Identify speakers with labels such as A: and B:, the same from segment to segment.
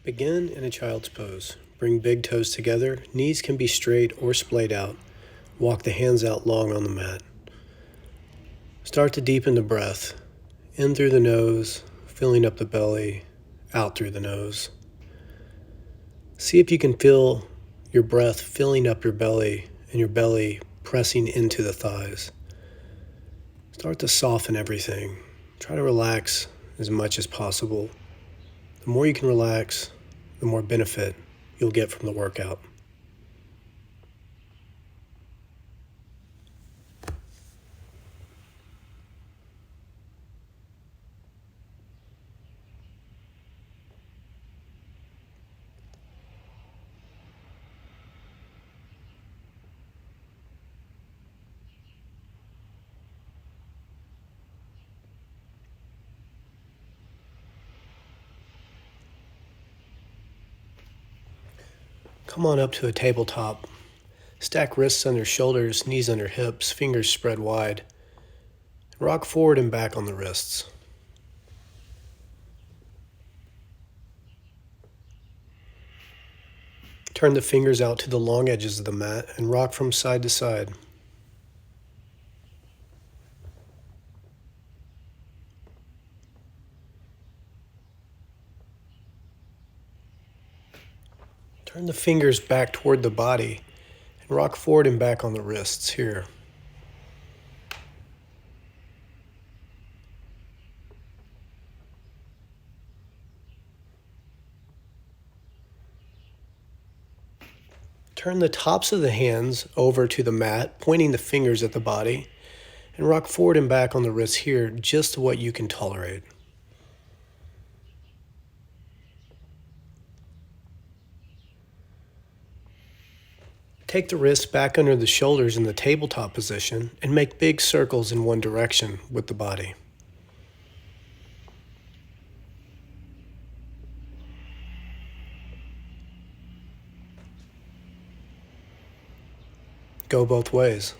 A: Begin in a child's pose. Bring big toes together. Knees can be straight or splayed out. Walk the hands out long on the mat. Start to deepen the breath. In through the nose, filling up the belly, out through the nose. See if you can feel your breath filling up your belly and your belly pressing into the thighs. Start to soften everything. Try to relax as much as possible. The more you can relax, the more benefit you'll get from the workout. Come on up to a tabletop. Stack wrists under shoulders, knees under hips, fingers spread wide. Rock forward and back on the wrists. Turn the fingers out to the long edges of the mat and rock from side to side. Turn the fingers back toward the body and rock forward and back on the wrists here. Turn the tops of the hands over to the mat, pointing the fingers at the body, and rock forward and back on the wrists here, just to what you can tolerate. Take the wrists back under the shoulders in the tabletop position and make big circles in one direction with the body. Go both ways.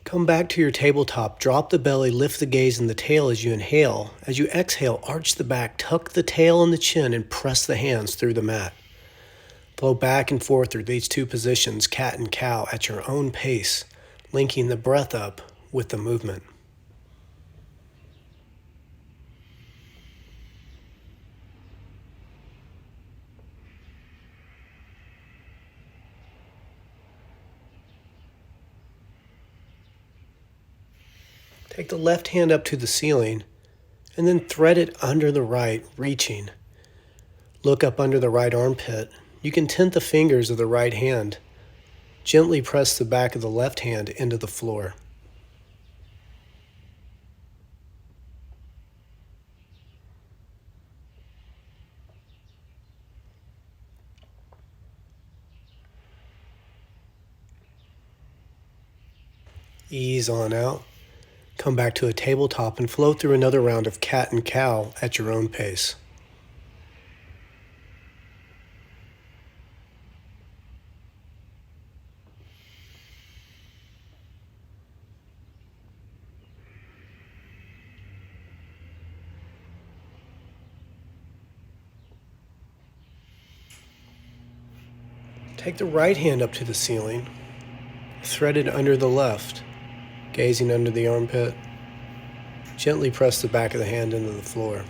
A: Come back to your tabletop, drop the belly, lift the gaze and the tail as you inhale. As you exhale, arch the back, tuck the tail and the chin, and press the hands through the mat. Flow back and forth through these two positions, cat and cow, at your own pace, linking the breath up with the movement. Take the left hand up to the ceiling and then thread it under the right, reaching. Look up under the right armpit. You can tent the fingers of the right hand. Gently press the back of the left hand into the floor. Ease on out. Come back to a tabletop and flow through another round of cat and cow at your own pace. Take the right hand up to the ceiling, thread it under the left, gazing under the armpit. Gently press the back of the hand into the floor.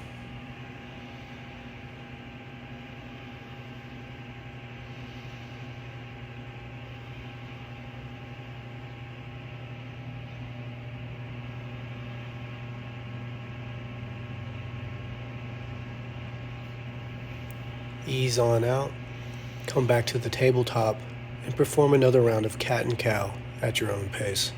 A: Ease on out. Come back to the tabletop and perform another round of cat and cow at your own pace.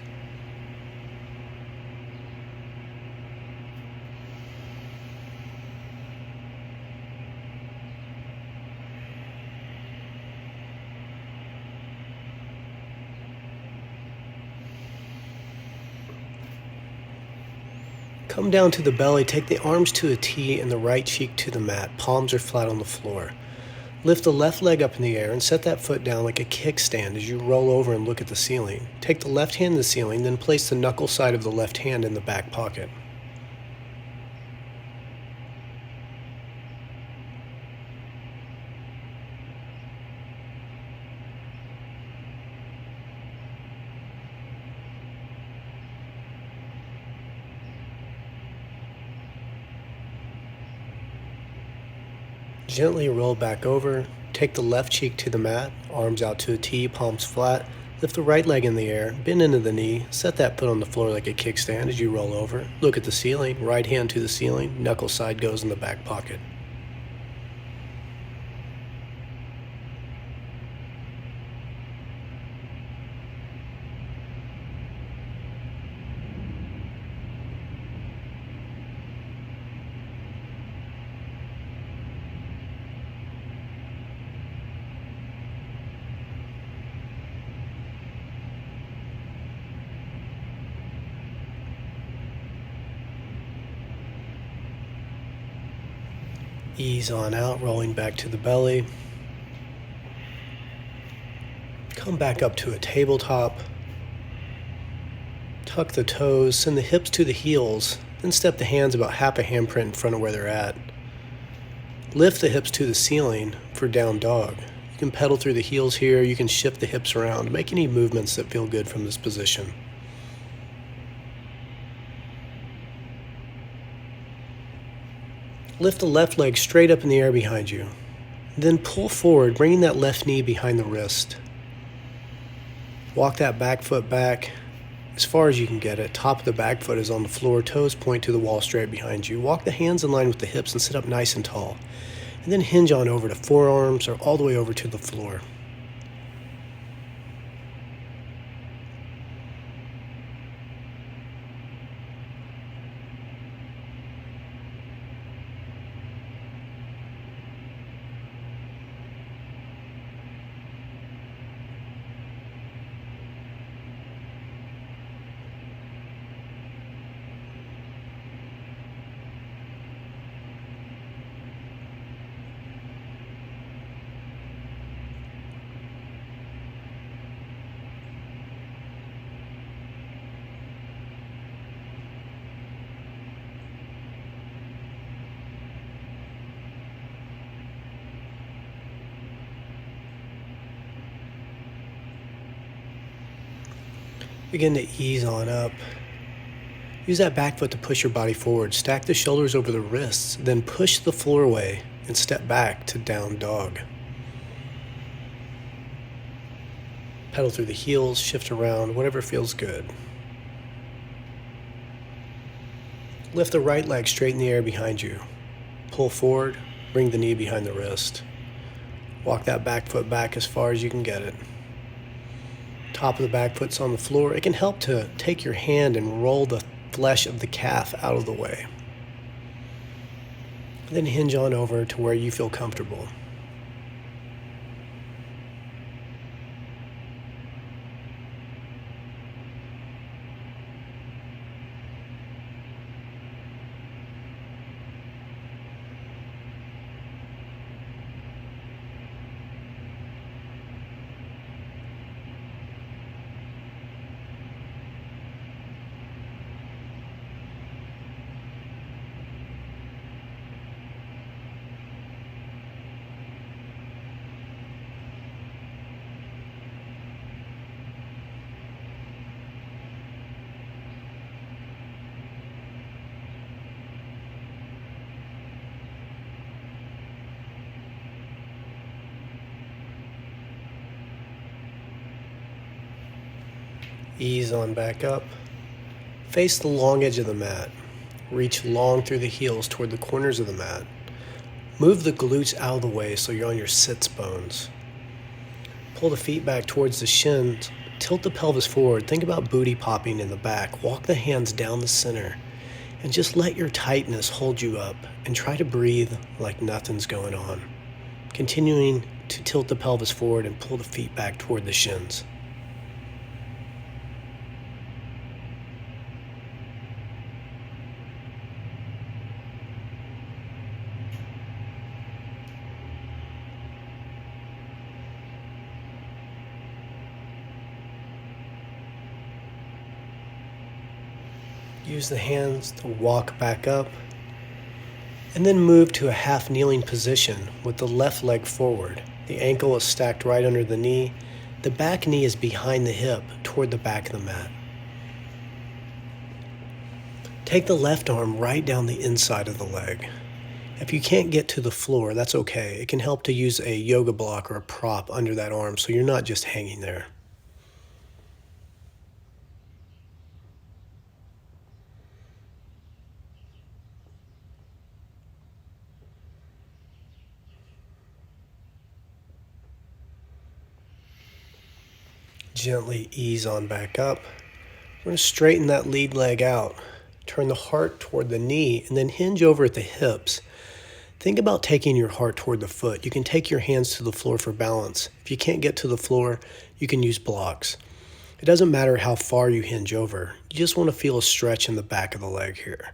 A: Come down to the belly, take the arms to a T and the right cheek to the mat. Palms are flat on the floor. Lift the left leg up in the air and set that foot down like a kickstand as you roll over and look at the ceiling. Take the left hand to the ceiling, then place the knuckle side of the left hand in the back pocket. Gently roll back over, take the left cheek to the mat, arms out to a T, palms flat, lift the right leg in the air, bend into the knee, set that foot on the floor like a kickstand as you roll over, look at the ceiling, right hand to the ceiling, knuckle side goes in the back pocket. Ease on out, rolling back to the belly. Come back up to a tabletop. Tuck the toes, send the hips to the heels, then step the hands about half a handprint in front of where they're at. Lift the hips to the ceiling for down dog. You can pedal through the heels here, you can shift the hips around, make any movements that feel good from this position. Lift the left leg straight up in the air behind you. Then pull forward, bringing that left knee behind the wrist. Walk that back foot back as far as you can get it. Top of the back foot is on the floor, toes point to the wall straight behind you. Walk the hands in line with the hips and sit up nice and tall. And then hinge on over to forearms or all the way over to the floor. Begin to ease on up. Use that back foot to push your body forward. Stack the shoulders over the wrists, then push the floor away and step back to down dog. Pedal through the heels, shift around, whatever feels good. Lift the right leg straight in the air behind you. Pull forward, bring the knee behind the wrist. Walk that back foot back as far as you can get it. Top of the back foot's on the floor. It can help to take your hand and roll the flesh of the calf out of the way. Then hinge on over to where you feel comfortable. Ease on back up. Face the long edge of the mat. Reach long through the heels toward the corners of the mat. Move the glutes out of the way so you're on your sits bones. Pull the feet back towards the shins. Tilt the pelvis forward. Think about booty popping in the back. Walk the hands down the center. And just let your tightness hold you up. And try to breathe like nothing's going on. Continuing to tilt the pelvis forward and pull the feet back toward the shins. Use the hands to walk back up, and then move to a half kneeling position with the left leg forward. The ankle is stacked right under the knee. The back knee is behind the hip toward the back of the mat. Take the left arm right down the inside of the leg. If you can't get to the floor, that's okay. It can help to use a yoga block or a prop under that arm so you're not just hanging there. Gently ease on back up. We're going to straighten that lead leg out. Turn the heart toward the knee and then hinge over at the hips. Think about taking your heart toward the foot. You can take your hands to the floor for balance. If you can't get to the floor, you can use blocks. It doesn't matter how far you hinge over. You just want to feel a stretch in the back of the leg here.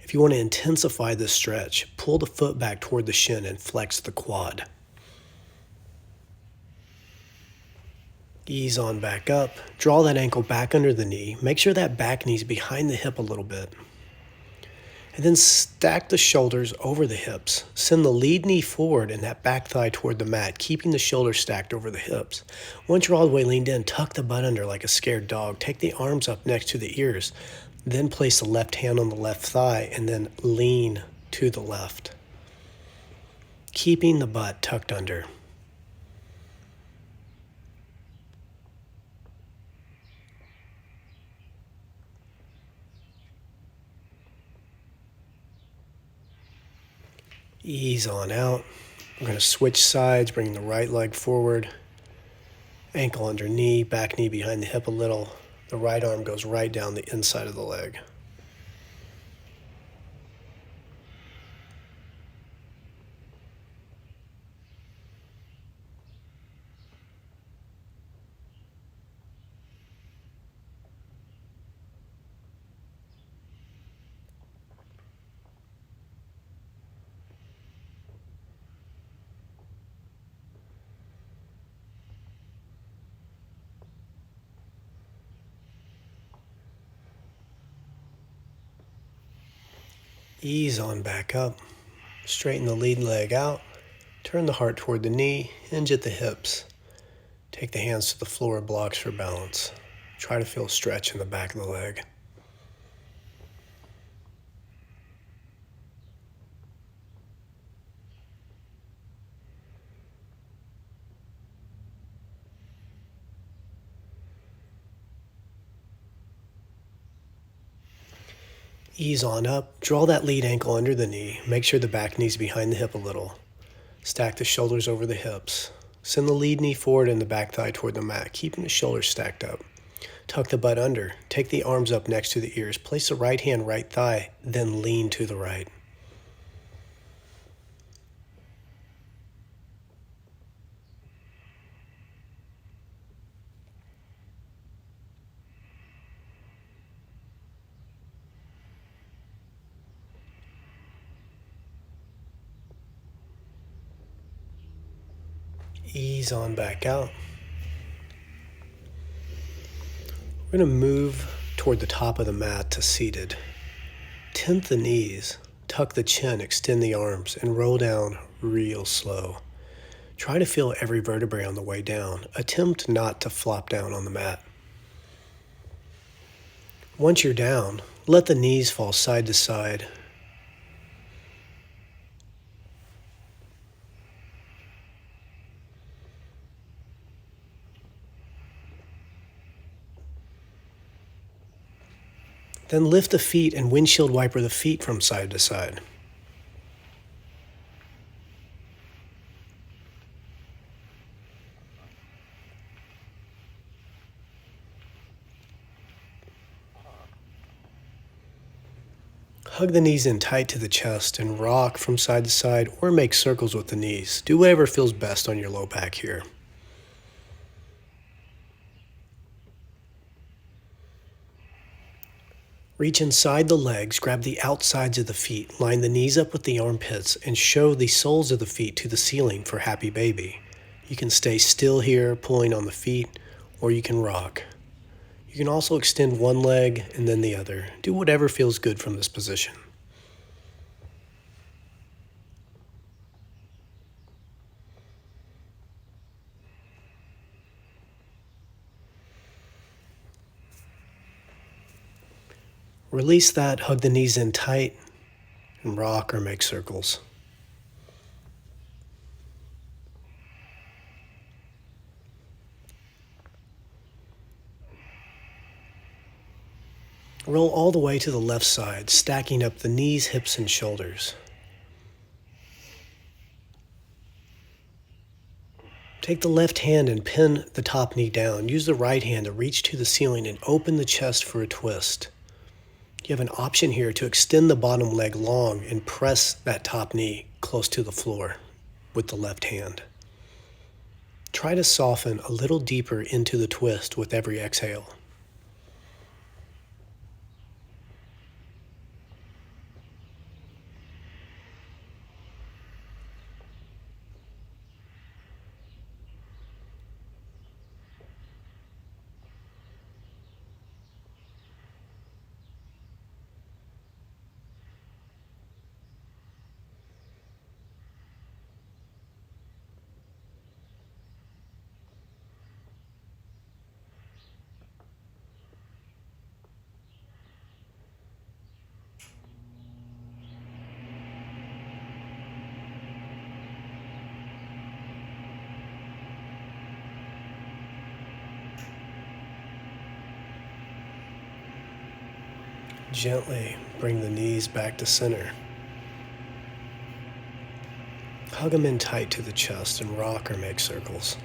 A: If you want to intensify this stretch, pull the foot back toward the shin and flex the quad. Ease on back up. Draw that ankle back under the knee. Make sure that back knee's behind the hip a little bit. And then stack the shoulders over the hips. Send the lead knee forward and that back thigh toward the mat, keeping the shoulders stacked over the hips. Once you're all the way leaned in, tuck the butt under like a scared dog. Take the arms up next to the ears. Then place the left hand on the left thigh and then lean to the left, keeping the butt tucked under. Ease on out. We're going to switch sides, bringing the right leg forward, ankle under knee, back knee behind the hip a little. The right arm goes right down the inside of the leg. Ease on back up. Straighten the lead leg out. Turn the heart toward the knee. Hinge at the hips. Take the hands to the floor, blocks for balance. Try to feel a stretch in the back of the leg. Ease on up. Draw that lead ankle under the knee. Make sure the back knee's behind the hip a little. Stack the shoulders over the hips. Send the lead knee forward and the back thigh toward the mat, keeping the shoulders stacked up. Tuck the butt under. Take the arms up next to the ears. Place the right hand right thigh, then lean to the right. Ease on back out. We're going to move toward the top of the mat to seated. Tent the knees, tuck the chin, extend the arms, and roll down real slow. Try to feel every vertebrae on the way down. Attempt not to flop down on the mat. Once you're down, let the knees fall side to side. Then lift the feet and windshield wiper the feet from side to side. Hug the knees in tight to the chest and rock from side to side or make circles with the knees. Do whatever feels best on your low back here. Reach inside the legs, grab the outsides of the feet, line the knees up with the armpits, and show the soles of the feet to the ceiling for happy baby. You can stay still here, pulling on the feet, or you can rock. You can also extend one leg and then the other. Do whatever feels good from this position. Release that, hug the knees in tight, and rock or make circles. Roll all the way to the left side, stacking up the knees, hips, and shoulders. Take the left hand and pin the top knee down. Use the right hand to reach to the ceiling and open the chest for a twist. You have an option here to extend the bottom leg long and press that top knee close to the floor with the left hand. Try to soften a little deeper into the twist with every exhale. Gently bring the knees back to center. Hug them in tight to the chest and rock or make circles.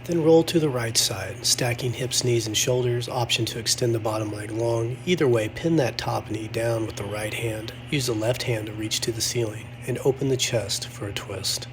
A: Then roll to the right side, stacking hips, knees, and shoulders. Option to extend the bottom leg long. Either way, pin that top knee down with the right hand. Use the left hand to reach to the ceiling and open the chest for a twist.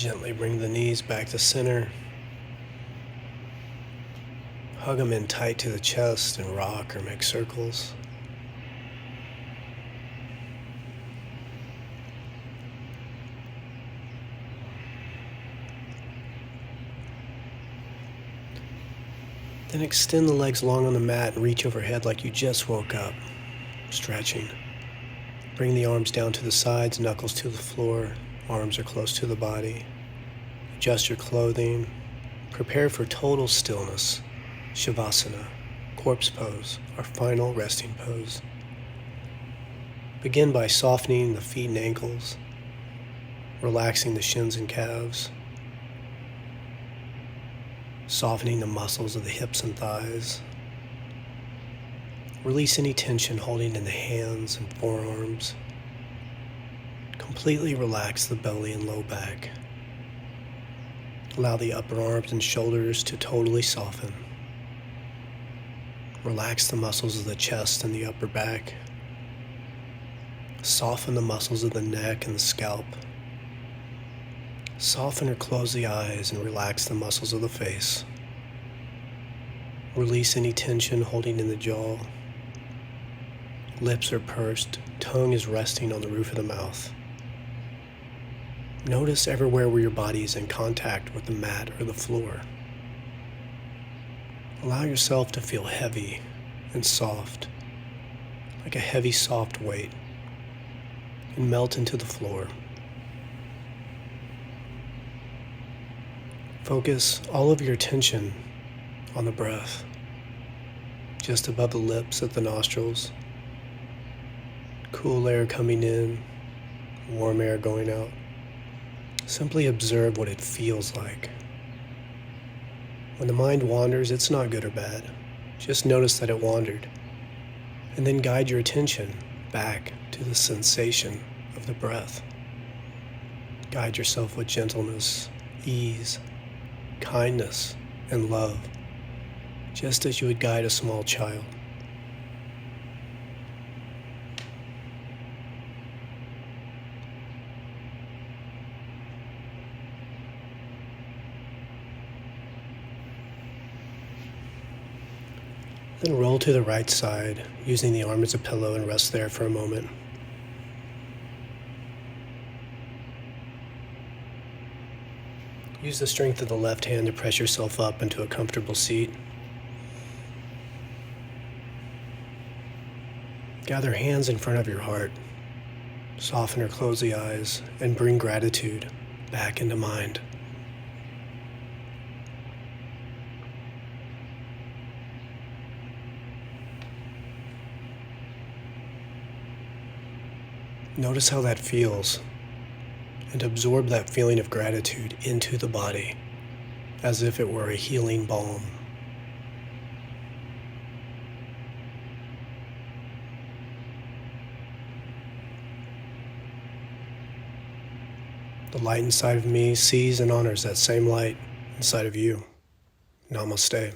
A: Gently bring the knees back to center. Hug them in tight to the chest and rock or make circles. Then extend the legs long on the mat and reach overhead like you just woke up, stretching. Bring the arms down to the sides, knuckles to the floor, arms are close to the body. Adjust your clothing. Prepare for total stillness. Shavasana, corpse pose, our final resting pose. Begin by softening the feet and ankles, relaxing the shins and calves, softening the muscles of the hips and thighs. Release any tension holding in the hands and forearms. Completely relax the belly and low back. Allow the upper arms and shoulders to totally soften. Relax the muscles of the chest and the upper back. Soften the muscles of the neck and the scalp. Soften or close the eyes and relax the muscles of the face. Release any tension holding in the jaw. Lips are pursed, tongue is resting on the roof of the mouth. Notice everywhere where your body is in contact with the mat or the floor. Allow yourself to feel heavy and soft, like a heavy, soft weight, and melt into the floor. Focus all of your attention on the breath, just above the lips at the nostrils. Cool air coming in, warm air going out. Simply observe what it feels like. When the mind wanders, it's not good or bad. Just notice that it wandered, and then guide your attention back to the sensation of the breath. Guide yourself with gentleness, ease, kindness, and love, just as you would guide a small child. Then roll to the right side, using the arm as a pillow, and rest there for a moment. Use the strength of the left hand to press yourself up into a comfortable seat. Gather hands in front of your heart. Soften or close the eyes and bring gratitude back into mind. Notice how that feels, and absorb that feeling of gratitude into the body as if it were a healing balm. The light inside of me sees and honors that same light inside of you. Namaste.